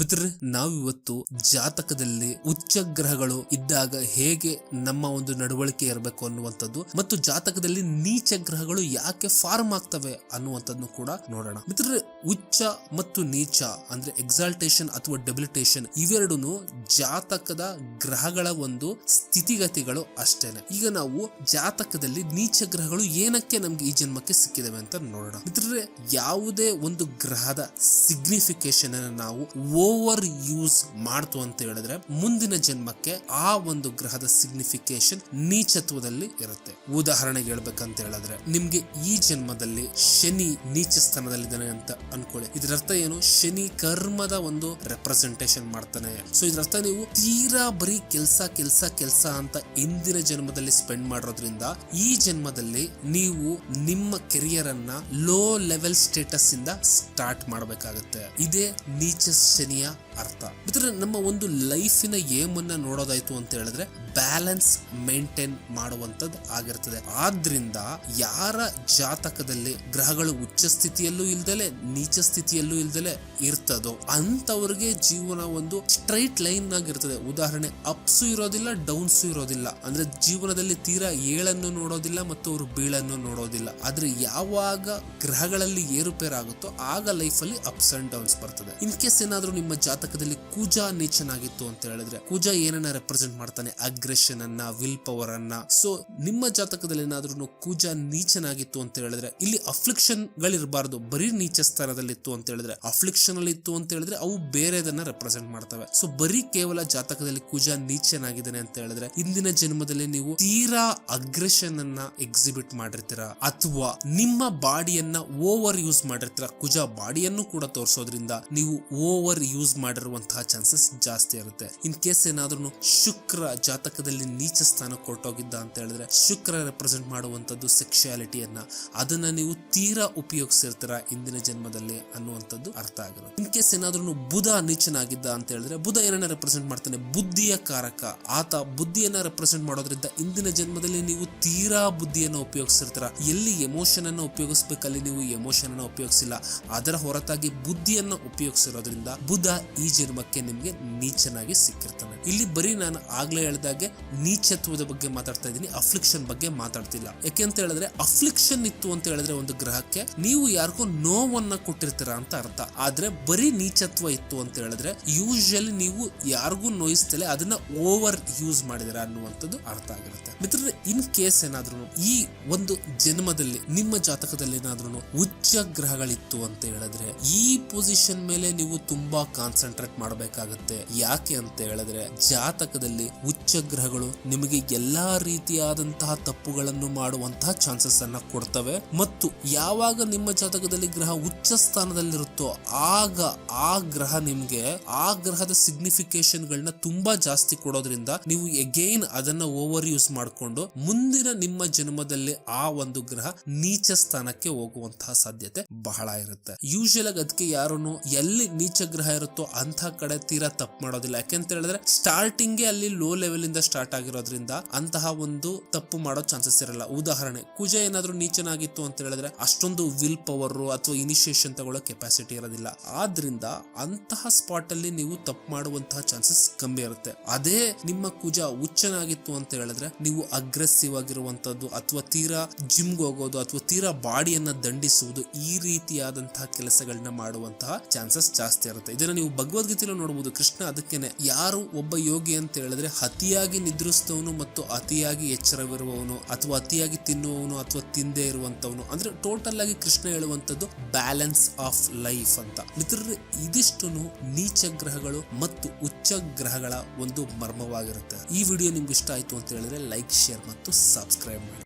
ಮಿತ್ರರೇ, ನಾವಿವತ್ತು ಜಾತಕದಲ್ಲಿ ಉಚ್ಚ ಗ್ರಹಗಳು ಇದ್ದಾಗ ಹೇಗೆ ನಮ್ಮ ಒಂದು ನಡವಳಿಕೆ ಇರಬೇಕು ಅನ್ನುವಂಥದ್ದು ಮತ್ತು ಜಾತಕದಲ್ಲಿ ನೀಚ ಗ್ರಹಗಳು ಯಾಕೆ ಫಾರ್ಮ್ ಆಗ್ತವೆ ಅನ್ನುವಂಥದ್ದು ಕೂಡ ನೋಡೋಣ. ಮಿತ್ರರೇ, ಉಚ್ಚ ಮತ್ತು ನೀಚ ಅಂದ್ರೆ ಎಕ್ಸಾಲ್ಟೇಷನ್ ಅಥವಾ ಡೆಬಿಲಿಟೇಷನ್ ಇವೆರಡೂ ಜಾತಕದ ಗ್ರಹಗಳ ಒಂದು ಸ್ಥಿತಿಗತಿಗಳು ಅಷ್ಟೇನೆ. ಈಗ ನಾವು ಜಾತಕದಲ್ಲಿ ನೀಚ ಗ್ರಹಗಳು ಏನಕ್ಕೆ ನಮ್ಗೆ ಈ ಜನ್ಮಕ್ಕೆ ಸಿಕ್ಕಿದವೆ ಅಂತ ನೋಡೋಣ. ಮಿತ್ರರೇ, ಯಾವುದೇ ಒಂದು ಗ್ರಹದ ಸಿಗ್ನಿಫಿಕೇಶನ್ ಅನ್ನು ನಾವು ಓವರ್ ಯೂಸ್ ಮಾಡ್ತು ಅಂತ ಹೇಳಿದ್ರೆ ಮುಂದಿನ ಜನ್ಮಕ್ಕೆ ಆ ಒಂದು ಗ್ರಹದ ಸಿಗ್ನಿಫಿಕೇಶನ್ ನೀಚತ್ವದಲ್ಲಿ ಇರುತ್ತೆ. ಉದಾಹರಣೆಗೆ ಹೇಳ್ಬೇಕಂತ ಹೇಳಿದ್ರೆ ನಿಮ್ಗೆ ಈ ಜನ್ಮದಲ್ಲಿ ಶನಿ ನೀಚ ಸ್ಥಾನದಲ್ಲಿದ್ದಾನೆ ಅಂತ ಅನ್ಕೊಳ್ಳಿ. ಇದರ ಅರ್ಥ ಏನು? ಶನಿ ಕರ್ಮದ ಒಂದು ರೆಪ್ರೆಸೆಂಟೇಷನ್ ಮಾಡ್ತಾನೆ. ಸೊ ಇದರ ಅರ್ಥ ನೀವು ತೀರಾ ಬರೀ ಕೆಲ್ಸ ಕೆಲ್ಸ ಕೆಲ್ಸ ಅಂತ ಇಂದಿನ ಜನ್ಮದಲ್ಲಿ ಸ್ಪೆಂಡ್ ಮಾಡೋದ್ರಿಂದ ಈ ಜನ್ಮದಲ್ಲಿ ನೀವು ನಿಮ್ಮ ಕೆರಿಯರ್ ಅನ್ನ ಲೋ ಲೆವೆಲ್ ಸ್ಟೇಟಸ್ ಇಂದ ಸ್ಟಾರ್ಟ್ ಮಾಡಬೇಕಾಗುತ್ತೆ. ಇದೇ ನೀಚ ಶನಿಯ ಅರ್ಥ. ಮಿತ್ರರೇ, ನಮ್ಮ ಒಂದು ಲೈಫಿನ ಏಮ್ ಅನ್ನ ನೋಡೋದಾಯ್ತು ಅಂತ ಹೇಳಿದ್ರೆ ಬ್ಯಾಲೆನ್ಸ್ ಮೇಂಟೈನ್ ಮಾಡುವಂತದ್ದು ಆಗಿರ್ತದೆ. ಆದ್ರಿಂದ ಯಾರ ಜಾತಕದಲ್ಲಿ ಗ್ರಹಗಳು ಉಚ್ಚ ಸ್ಥಿತಿಯಲ್ಲೂ ಇಲ್ದಲೆ ನೀಚ ಸ್ಥಿತಿಯಲ್ಲೂ ಇಲ್ದಲೆ ಇರ್ತದೋ ಅಂತವ್ರಿಗೆ ಜೀವನ ಒಂದು ಸ್ಟ್ರೈಟ್ ಲೈನ್ ಆಗಿರ್ತದೆ. ಉದಾಹರಣೆ, ಅಪ್ಸು ಇರೋದಿಲ್ಲ, ಡೌನ್ಸು ಇರೋದಿಲ್ಲ. ಅಂದ್ರೆ ಜೀವನದಲ್ಲಿ ತೀರಾ ಏಳನ್ನು ನೋಡೋದಿಲ್ಲ ಮತ್ತು ಅವರು ಬೀಳನ್ನು ನೋಡೋದಿಲ್ಲ. ಆದ್ರೆ ಯಾವಾಗ ಗ್ರಹಗಳಲ್ಲಿ ಏರುಪೇರಾಗುತ್ತೋ ಆಗ ಲೈಫ್ ಅಲ್ಲಿ ಅಪ್ಸ್ ಅಂಡ್ ಡೌನ್ಸ್ ಬರ್ತದೆ. ಇನ್ ಕೇಸ್ ಏನಾದ್ರೂ ನಿಮ್ಮ ಜಾತಕದಲ್ಲಿ ಕುಜ ನೀಚನಾಗಿತ್ತು ಅಂತ ಹೇಳಿದ್ರೆ ಕುಜ ಏನನ್ನ ರೆಪ್ರೆಸೆಂಟ್ ಮಾಡ್ತಾನೆ? ಅಗ್ರೆಷನ್ ಅನ್ನ, ವಿಲ್ ಪವರ್ ಅನ್ನ. ಸೊ ನಿಮ್ಮ ಜಾತಕದಲ್ಲಿ ಏನಾದ್ರೂ ಕುಜ ನೀಚನಾಗಿತ್ತು ಅಂತ ಹೇಳಿದ್ರೆ ಇಲ್ಲಿ ಅಫ್ಲಿಕ್ಷನ್ ಗಳಿರಬಾರ್ದು. ಬರೀ ನೀಚ ಸ್ಥಾನದಲ್ಲಿತ್ತು ಅಂತ ಹೇಳಿದ್ರೆ, ಅಫ್ಲಿಕ್ಷನ್ ಅಲ್ಲಿ ಇತ್ತು ಅಂತ ಹೇಳಿದ್ರೆ ಅವು ಬೇರೆದನ್ನ ರೆಪ್ರೆಸೆಂಟ್ ಮಾಡ್ತವೆ. ಸೊ ಬರೀ ಕೇವಲ ಜಾತಕದಲ್ಲಿ ಕುಜ ನೀಚನಾಗಿದ್ದಾನೆ ಅಂತ ಹೇಳಿದ್ರೆ ಇಂದಿನ ಜನ್ಮದಲ್ಲಿ ನೀವು ತೀರಾ ಅಗ್ರೆಷನ್ ಅನ್ನ ಎಕ್ಸಿಬಿಟ್ ಮಾಡಿರ್ತೀರಾ ಅಥವಾ ನಿಮ್ಮ ಬಾಡಿಯನ್ನ ಓವರ್ ಯೂಸ್ ಮಾಡಿರ್ತೀರಾ. ಕುಜ ಬಾಡಿಯನ್ನು ಕೂಡ ತೋರಿಸೋದ್ರಿಂದ ನೀವು ಓವರ್ ಯೂಸ್ ಮಾಡಿರುವಂತಹ ಚಾನ್ಸಸ್ ಜಾಸ್ತಿ ಇರುತ್ತೆ. ಇನ್ ಕೇಸ್ ಏನಾದ್ರೂ ಶುಕ್ರ ಜಾತಕದಲ್ಲಿ ನೀಚ ಸ್ಥಾನ ಕೊಟ್ಟೋಗಿದ್ದ ಅಂತ ಹೇಳಿದ್ರೆ ಶುಕ್ರ ರೆಪ್ರೆಸೆಂಟ್ ಮಾಡುವಂತದ್ದು ಸೆಕ್ಷುಯಾಲಿಟಿಯನ್ನ, ಅದನ್ನ ನೀವು ತೀರಾ ಉಪಯೋಗಿಸಿರ್ತೀರಾ ಇಂದಿನ ಜನ್ಮದಲ್ಲಿ ಅನ್ನುವಂಥದ್ದು ಅರ್ಥ ಆಗಿರುತ್ತೆ. ಇನ್ ಕೇಸ್ ಏನಾದ್ರೂ ಬುಧ ನೀಚನಾಗಿದ್ದ ಅಂತ ಹೇಳಿದ್ರೆ ಬುಧ ಏನನ್ನ ರೆಪ್ರೆಸೆಂಟ್ ಮಾಡ್ತಾನೆ? ಬುದ್ಧಿಯ ಕಾರಕ. ಆತ ಬುದ್ಧಿಯನ್ನ ರೆಪ್ರೆಸೆಂಟ್ ಮಾಡೋದ್ರಿಂದ ಇಂದಿನ ಜನ್ಮದಲ್ಲಿ ನೀವು ತೀರಾ ಬುದ್ಧಿಯನ್ನ ಉಪಯೋಗಿಸಿರ್ತೀರಾ. ಎಲ್ಲಿ ಎಮೋಷನ್ ಅನ್ನ ಉಪಯೋಗಿಸ್ಬೇಕಲ್ಲಿ ನೀವು ಎಮೋಷನ್ ಅನ್ನ ಉಪಯೋಗಿಸಿಲ್ಲ, ಅದರ ಹೊರತಾಗಿ ಬುದ್ಧಿಯನ್ನ ಉಪಯೋಗಿಸಿರೋದ್ರಿಂದ ಬುಧ ಈ ಜನ್ಮಕ್ಕೆ ನಿಮ್ಗೆ ನೀಚನಾಗಿ ಸಿಕ್ಕಿರ್ತಾನೆ. ಇಲ್ಲಿ ಬರೀ ನಾನು ಆಗ್ಲೇ ಹೇಳಿದಾಗೆ ನೀಚತ್ವದ ಬಗ್ಗೆ ಮಾತಾಡ್ತಾ ಇದ್ದೀನಿ, ಅಫ್ಲಿಕ್ಷನ್ ಬಗ್ಗೆ ಮಾತಾಡ್ತಿಲ್ಲ. ಯಾಕೆ ಅಂತ ಹೇಳಿದ್ರೆ ಅಫ್ಲಿಕ್ಷನ್ ಇತ್ತು ಅಂತ ಹೇಳಿದ್ರೆ ಒಂದು ಗ್ರಹಕ್ಕೆ ನೀವು ಯಾರಿಗೂ ನೋವನ್ನ ಕೊಟ್ಟಿರ್ತೀರಾ ಅಂತ ಅರ್ಥ. ಆದ್ರೆ ಬರೀ ನೀಚತ್ವ ಇತ್ತು ಅಂತ ಹೇಳಿದ್ರೆ ಯೂಶಲಿ ನೀವು ಯಾರಿಗೂ ನೋಯಿಸ್ತಲೇ ಅದನ್ನ ಓವರ್ ಯೂಸ್ ಮಾಡಿದಿರ ಅನ್ನುವಂಥದ್ದು ಅರ್ಥ ಆಗಿರುತ್ತೆ. ಮಿತ್ರರೇ, ಇನ್ ಕೇಸ್ ಏನಾದ್ರೂ ಈ ಒಂದು ಜನ್ಮದಲ್ಲಿ ನಿಮ್ಮ ಜಾತಕದಲ್ಲಿ ಏನಾದ್ರೂ ಉಚ್ಚ ಗ್ರಹಗಳಿತ್ತು ಅಂತ ಹೇಳಿದ್ರೆ ಈ ಪೊಸಿಷನ್ ಮೇಲೆ ನೀವು ತುಂಬಾ ಕಾನ್ಸಂಟ್ರೇಟ್ ಮಾಡಬೇಕಾಗುತ್ತೆ. ಯಾಕೆ ಅಂತ ಹೇಳಿದ್ರೆ ಜಾತಕದಲ್ಲಿ ಉಚ್ಚ ಗ್ರಹಗಳು ನಿಮಗೆ ಎಲ್ಲಾ ರೀತಿಯಾದಂತಹ ತಪ್ಪುಗಳನ್ನು ಮಾಡುವಂತಹ ಚಾನ್ಸಸ್ ಅನ್ನ ಕೊಡ್ತವೆ. ಮತ್ತು ಯಾವಾಗ ನಿಮ್ಮ ಜಾತಕದಲ್ಲಿ ಗ್ರಹ ಉಚ್ಚ ಸ್ಥಾನದಲ್ಲಿರುತ್ತೋ ಆಗ ಆ ಗ್ರಹ ನಿಮ್ಗೆ ಆ ಗ್ರಹದ ಸಿಗ್ನಿಫಿಕೇಶನ್ ಗಳನ್ನ ತುಂಬಾ ಜಾಸ್ತಿ ಕೊಡೋದ್ರಿಂದ ನೀವು ಎಗೈನ್ ಅದನ್ನ ಓವರ್ ಯೂಸ್ ಮಾಡಿಕೊಂಡು ಮುಂದಿನ ನಿಮ್ಮ ಜನ್ಮದಲ್ಲಿ ಆ ಒಂದು ಗ್ರಹ ನೀಚ ಸ್ಥಾನಕ್ಕೆ ಹೋಗುವಂತಹ ಸಾಧ್ಯತೆ ಬಹಳ ಇರುತ್ತೆ. ಯೂಶಲ್ ಆಗಿ ಅದಕ್ಕೆ ಯಾರನ್ನು ಎಲ್ಲಿ ನೀಚ ಗ್ರಹ ಇರುತ್ತೋ ಅಂತ ಕಡೆ ತೀರಾ ತಪ್ಪು ಮಾಡೋದಿಲ್ಲ. ಯಾಕೆಂತ ಹೇಳಿದ್ರೆ ಸ್ಟಾರ್ಟಿಂಗ್ ಅಲ್ಲಿ ಲೋ ಲೆವೆಲ್ ಇಂದ ಸ್ಟಾರ್ಟ್ ಆಗಿರೋದ್ರಿಂದ ಅಂತಹ ಒಂದು ತಪ್ಪು ಮಾಡೋ ಚಾನ್ಸಸ್ ಇರಲ್ಲ. ಉದಾಹರಣೆ, ಕುಜ ಏನಾದ್ರೂ ನೀಚನಾಗಿತ್ತು ಅಂತ ಹೇಳಿದ್ರೆ ಅಷ್ಟೊಂದು ವಿಲ್ ಪವರ್ ಅಥವಾ ಇನಿಷಿಯೇಷನ್ ತಗೊಳ್ಳೋ ಕೆಪಾಸಿಟಿ ಇರೋದಿಲ್ಲ. ಆದ್ರಿಂದ ಅಂತಹ ಸ್ಪಾಟ್ ಅಲ್ಲಿ ನೀವು ತಪ್ಪು ಮಾಡುವಂತಹ ಚಾನ್ಸಸ್ ಕಮ್ಮಿ ಇರುತ್ತೆ. ಅದೇ ನಿಮ್ಮ ಕುಜ ಉಚ್ಚನಾಗಿತ್ತು ಅಂತ ಹೇಳಿದ್ರೆ ನೀವು ಅಗ್ರೆಸಿವ್ ಆಗಿರುವಂತದ್ದು ಅಥವಾ ತೀರಾ ಜಿಮ್ಗೆ ಹೋಗೋದು ಅಥವಾ ತೀರಾ ಬಾಡಿಯನ್ನ ದಂಡಿಸುವುದು ಈ ರೀತಿಯಾದಂತಹ ಕೆಲಸಗಳನ್ನ ಮಾಡುವಂತಹ ಚಾನ್ಸಸ್ ಜಾಸ್ತಿ ಇರುತ್ತೆ. ಇದನ್ನ ನೀವು ಭಗವದ್ಗೀತೆಯಲ್ಲಿ ನೋಡಬಹುದು. ಕೃಷ್ಣ ಅದಕ್ಕೇನೆ ಯಾರು ಒಬ್ಬ ಯೋಗಿ ಅಂತ ಹೇಳಿದ್ರೆ ಅತಿಯಾಗಿ ನಿದ್ರಿಸಿದವನು ಮತ್ತು ಅತಿಯಾಗಿ ಎಚ್ಚರವಿರುವವನು ಅಥವಾ ಅತಿಯಾಗಿ ತಿನ್ನುವವನು ಅಥವಾ ತಿಂದೇ ಇರುವಂತವನು, ಅಂದ್ರೆ ಟೋಟಲ್ ಆಗಿ ಕೃಷ್ಣ ಹೇಳುವಂತದ್ದು ಬ್ಯಾಲೆನ್ಸ್ ಆಫ್ ಲೈಫ್ ಅಂತ. ಮಿತ್ರರೇ, ಇದಿಷ್ಟು ನೀಚ ಗ್ರಹಗಳು ಮತ್ತು ಉಚ್ಚ ಗ್ರಹಗಳ ಒಂದು ಮರ್ಮವಾಗಿರುತ್ತೆ. ಈ ವಿಡಿಯೋ ನಿಮ್ಗೆ ಇಷ್ಟ ಆಯ್ತು ಅಂತ ಹೇಳಿದ್ರೆ ಲೈಕ್, ಶೇರ್ ಮತ್ತು ಸಬ್ಸ್ಕ್ರೈಬ್ ಮಾಡಿ.